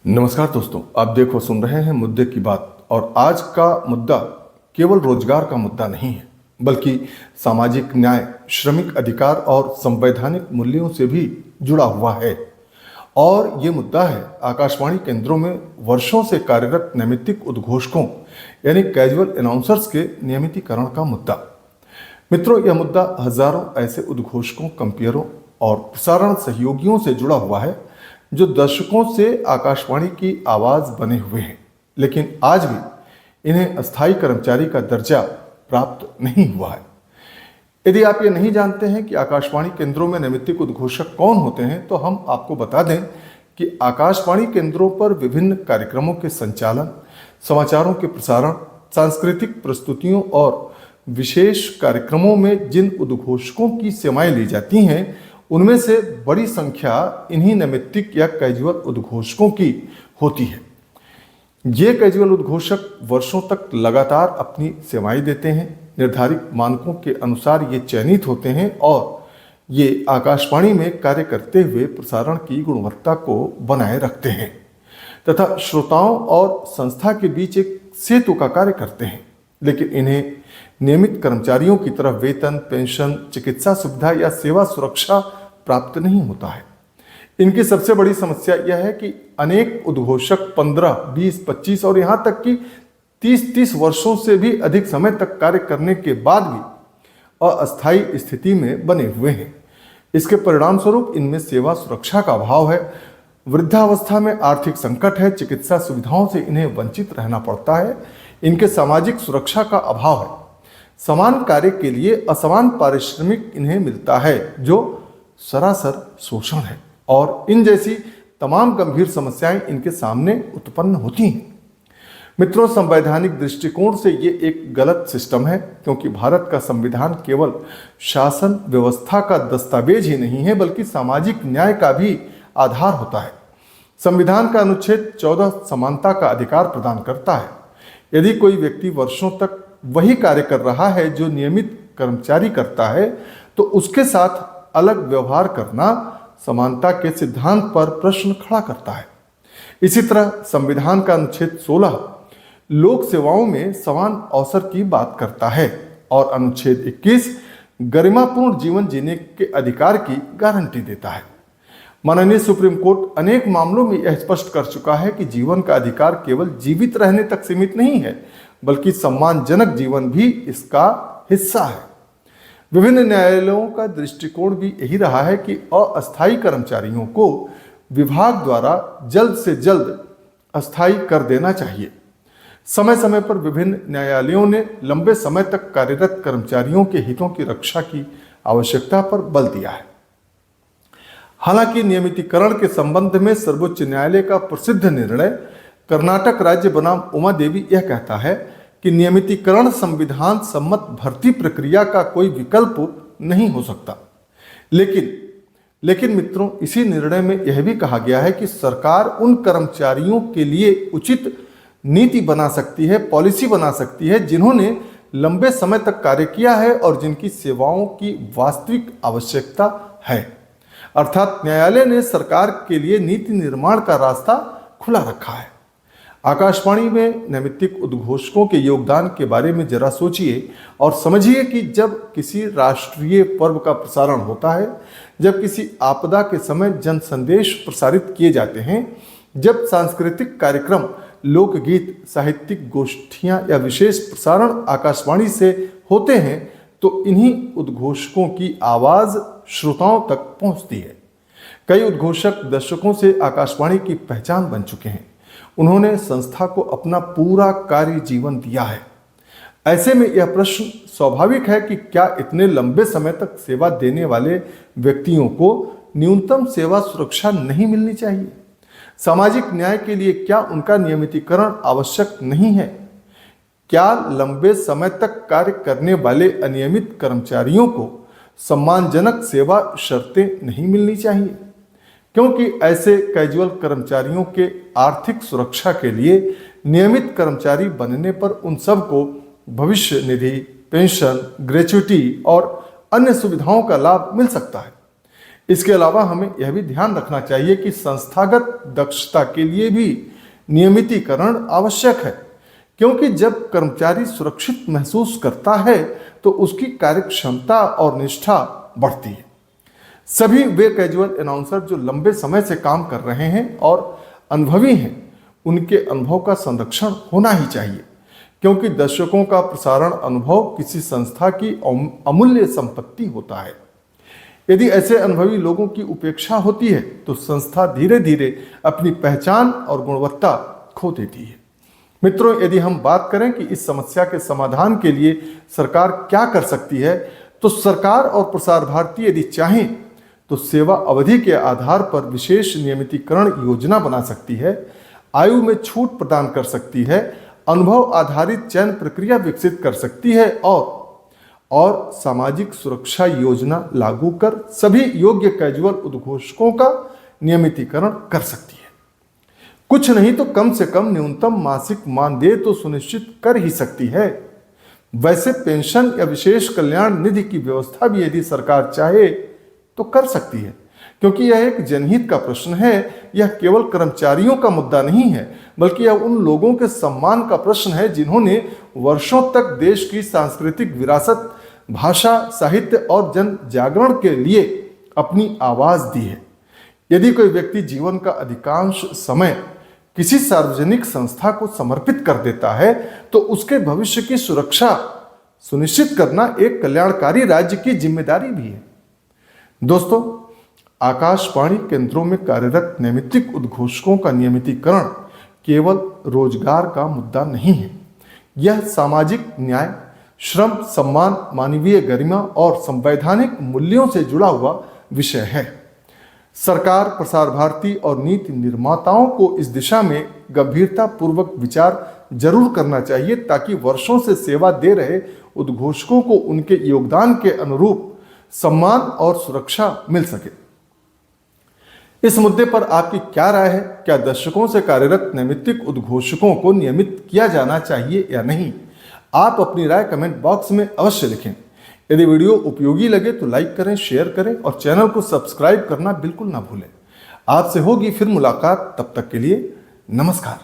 नमस्कार दोस्तों, आप देखो सुन रहे हैं मुद्दे की बात। और आज का मुद्दा केवल रोजगार का मुद्दा नहीं है, बल्कि सामाजिक न्याय, श्रमिक अधिकार और संवैधानिक मूल्यों से भी जुड़ा हुआ है। और ये मुद्दा है आकाशवाणी केंद्रों में वर्षों से कार्यरत नैमित्तिक उद्घोषकों यानी कैजुअल अनाउंसर्स के नियमितीकरण का मुद्दा। मित्रों, यह मुद्दा हजारों ऐसे उद्घोषकों, कंपेयरों और प्रसारण सहयोगियों से जुड़ा हुआ है जो दशकों से आकाशवाणी की आवाज बने हुए हैं, लेकिन आज भी इन्हें अस्थायी कर्मचारी का दर्जा प्राप्त नहीं हुआ है। यदि आप ये नहीं जानते हैं कि आकाशवाणी केंद्रों में नैमित्तिक उद्घोषक कौन होते हैं, तो हम आपको बता दें कि आकाशवाणी केंद्रों पर विभिन्न कार्यक्रमों के संचालन, समाचारों के प्रसारण, सांस्कृतिक प्रस्तुतियों और विशेष कार्यक्रमों में जिन उद्घोषकों की सेवाएं ली जाती हैं, उनमें से बड़ी संख्या इन्हीं नैमित्तिक या कैजुअल उद्घोषकों की होती है। ये कैजुअल उद्घोषक वर्षों तक लगातार अपनी सेवाएं देते हैं, निर्धारित मानकों के अनुसार ये चयनित होते हैं और ये आकाशवाणी में कार्य करते हुए प्रसारण की गुणवत्ता को बनाए रखते हैं तथा श्रोताओं और संस्था के बीच एक सेतु का कार्य करते हैं। लेकिन इन्हें नियमित कर्मचारियों की तरह वेतन, पेंशन, चिकित्सा सुविधा या सेवा सुरक्षा प्राप्त नहीं होता है। इनकी सबसे बड़ी समस्या यह है कि अनेक उद्घोषक 15, 20, 25 और यहाँ तक कि 30 वर्षों से भी अधिक समय तक कार्य करने के बाद भी अस्थायी स्थिति में बने हुए हैं। इसके परिणाम स्वरूप इनमें सेवा सुरक्षा का अभाव है, वृद्धावस्था में आर्थिक संकट है, चिकित्सा सुविधाओं से इन्हें वंचित रहना पड़ता है, इनके सामाजिक सुरक्षा का अभाव है, समान कार्य के लिए असमान पारिश्रमिक इन्हें मिलता है जो सरासर शोषण है, और इन जैसी तमाम गंभीर समस्याएं इनके सामने उत्पन्न होती हैं। मित्रों, संवैधानिक दृष्टिकोण से ये एक गलत सिस्टम है, क्योंकि भारत का संविधान केवल शासन व्यवस्था का दस्तावेज ही नहीं है, बल्कि सामाजिक न्याय का भी आधार होता है। संविधान का अनुच्छेद 14 समानता का अधिकार प्रदान करता है। यदि कोई व्यक्ति वर्षों तक वही कार्य कर रहा है जो नियमित कर्मचारी करता है, तो उसके साथ अलग व्यवहार करना समानता के सिद्धांत पर प्रश्न खड़ा करता है। इसी तरह संविधान का अनुच्छेद 16 लोक सेवाओं में समान अवसर की बात करता है और अनुच्छेद 21 गरिमापूर्ण जीवन जीने के अधिकार की गारंटी देता है। माननीय सुप्रीम कोर्ट अनेक मामलों में यह स्पष्ट कर चुका है कि जीवन का अधिकार केवल जीवित रहने तक सीमित नहीं है, बल्कि सम्मानजनक जीवन भी इसका हिस्सा है। विभिन्न न्यायालयों का दृष्टिकोण भी यही रहा है कि अस्थायी कर्मचारियों को विभाग द्वारा जल्द से जल्द अस्थायी कर देना चाहिए। समय समय पर विभिन्न न्यायालयों ने लंबे समय तक कार्यरत कर्मचारियों के हितों की रक्षा की आवश्यकता पर बल दिया है। हालांकि नियमितीकरण के संबंध में सर्वोच्च न्यायालय का प्रसिद्ध निर्णय कर्नाटक राज्य बनाम उमा देवी यह कहता है कि नियमितीकरण संविधान सम्मत भर्ती प्रक्रिया का कोई विकल्प नहीं हो सकता। लेकिन मित्रों, इसी निर्णय में यह भी कहा गया है कि सरकार उन कर्मचारियों के लिए उचित नीति बना सकती है, पॉलिसी बना सकती है, जिन्होंने लंबे समय तक कार्य किया है और जिनकी सेवाओं की वास्तविक आवश्यकता है। अर्थात न्यायालय ने सरकार के लिए नीति निर्माण का रास्ता खुला रखा है। आकाशवाणी में नैमित्तिक उद्घोषकों के योगदान के बारे में जरा सोचिए और समझिए कि जब किसी राष्ट्रीय पर्व का प्रसारण होता है, जब किसी आपदा के समय जन संदेश प्रसारित किए जाते हैं, जब सांस्कृतिक कार्यक्रम, लोकगीत, साहित्यिक गोष्ठियां या विशेष प्रसारण आकाशवाणी से होते हैं, तो इन्हीं उद्घोषकों की आवाज श्रोताओं तक पहुंचती है। कई उद्घोषक दशकों से आकाशवाणी की पहचान बन चुके हैं। उन्होंने संस्था को अपना पूरा कार्य जीवन दिया है। ऐसे में यह प्रश्न स्वाभाविक है कि क्या इतने लंबे समय तक सेवा देने वाले व्यक्तियों को न्यूनतम सेवा सुरक्षा नहीं मिलनी चाहिए? सामाजिक न्याय के लिए क्या उनका नियमितीकरण आवश्यक नहीं है? क्या लंबे समय तक कार्य करने वाले अनियमित कर्मचारियों को सम्मानजनक सेवा शर्तें नहीं मिलनी चाहिए? क्योंकि ऐसे कैजुअल कर्मचारियों के आर्थिक सुरक्षा के लिए नियमित कर्मचारी बनने पर उन सबको भविष्य निधि, पेंशन, ग्रेच्युटी और अन्य सुविधाओं का लाभ मिल सकता है। इसके अलावा हमें यह भी ध्यान रखना चाहिए कि संस्थागत दक्षता के लिए भी नियमितीकरण आवश्यक है, क्योंकि जब कर्मचारी सुरक्षित महसूस करता है तो उसकी कार्यक्षमता और निष्ठा बढ़ती है। सभी वे कैजुअल अनाउंसर जो लंबे समय से काम कर रहे हैं और अनुभवी हैं, उनके अनुभव का संरक्षण होना ही चाहिए, क्योंकि दर्शकों का प्रसारण अनुभव किसी संस्था की अमूल्य संपत्ति होता है। यदि ऐसे अनुभवी लोगों की उपेक्षा होती है तो संस्था धीरे धीरे अपनी पहचान और गुणवत्ता खो देती है। मित्रों, यदि हम बात करें कि इस समस्या के समाधान के लिए सरकार क्या कर सकती है, तो सरकार और प्रसार भारती यदि चाहें तो सेवा अवधि के आधार पर विशेष नियमितीकरण योजना बना सकती है, आयु में छूट प्रदान कर सकती है, अनुभव आधारित चयन प्रक्रिया विकसित कर सकती है और सामाजिक सुरक्षा योजना लागू कर सभी योग्य कैजुअल उद्घोषकों का नियमितीकरण कर सकती है। कुछ नहीं तो कम से कम न्यूनतम मासिक मानदेय तो सुनिश्चित कर ही सकती है। वैसे पेंशन या विशेष कल्याण निधि की व्यवस्था भी यदि सरकार चाहे तो कर सकती है, क्योंकि यह एक जनहित का प्रश्न है। यह केवल कर्मचारियों का मुद्दा नहीं है, बल्कि यह उन लोगों के सम्मान का प्रश्न है जिन्होंने वर्षों तक देश की सांस्कृतिक विरासत, भाषा, साहित्य और जन जागरण के लिए अपनी आवाज दी है। यदि कोई व्यक्ति जीवन का अधिकांश समय किसी सार्वजनिक संस्था को समर्पित कर देता है तो उसके भविष्य की सुरक्षा सुनिश्चित करना एक कल्याणकारी राज्य की जिम्मेदारी भी है। दोस्तों, आकाशवाणी केंद्रों में कार्यरत नैमित्तिक उद्घोषकों का नियमितीकरण केवल रोजगार का मुद्दा नहीं है। यह सामाजिक न्याय, श्रम, सम्मान, मानवीय गरिमा और संवैधानिक मूल्यों से जुड़ा हुआ विषय है। सरकार, प्रसार भारती और नीति निर्माताओं को इस दिशा में गंभीरता पूर्वक विचार जरूर करना चाहिए, ताकि वर्षों से सेवा दे रहे उद्घोषकों को उनके योगदान के अनुरूप सम्मान और सुरक्षा मिल सके। इस मुद्दे पर आपकी क्या राय है? क्या दर्शकों से कार्यरत नैमित्तिक उद्घोषकों को नियमित किया जाना चाहिए या नहीं? आप अपनी राय कमेंट बॉक्स में अवश्य लिखें। यदि वीडियो उपयोगी लगे तो लाइक करें, शेयर करें और चैनल को सब्सक्राइब करना बिल्कुल ना भूलें। आपसे होगी फिर मुलाकात, तब तक के लिए नमस्कार।